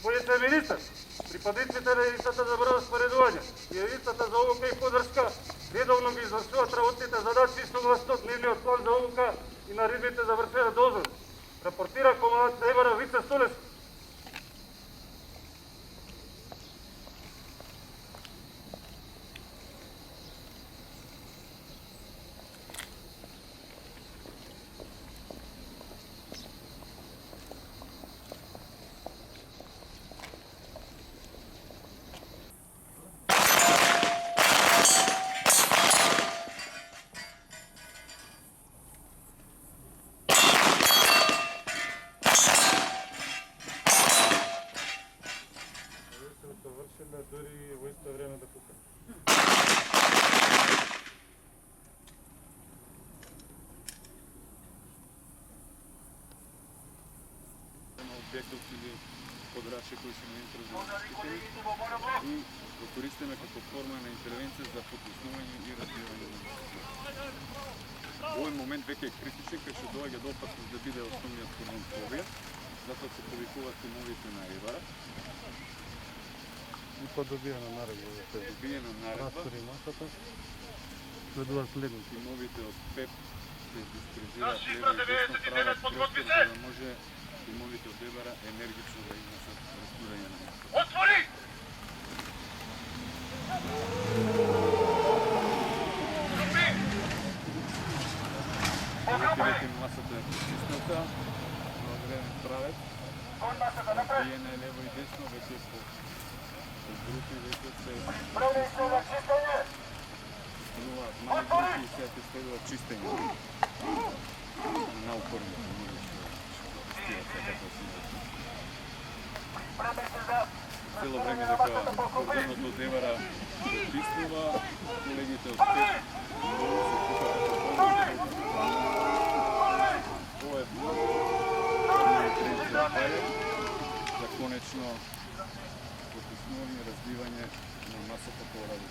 Господин министр, припадниците на единицата за бързо споредување и единицата за обука и поддршка редовно ги извршуваат работните задачи согласно дневниот план за обука и наредбите за вршење дозволи. Рапортира командant Небара Вице Столевски. Вършила дори во исто време да купим. Обектов или подрачи кои се на интервенција и го користиме како форма на интервенција за потиснување и разбивање на инфраструктура. Овој момент веќе е критичен, кај што доаѓа до опасност да биде основниот кордон побиен, затоа се повикуваат тимовите на Ивара. И подобиена наредба за те. Добиена наредба. Разтори масата. Следува следното. Тимовите од ПЕП се дискризираат лево и десно права простор, за да може тимовите од Ивара енергично да изнесат растурање на масата. Отвори! Веќе масата е потисната, на одреден правец, биена е лево и десно, веќе по групи веќе се стануваат мали групи и сега се следува чистење на упорните мури што стијат секако си. Цело време дека кордонот од Евара се тиснува, колегите од ПЕП се купат ова е тренд за паје, за конечно потиснување и разбивање на масата по ради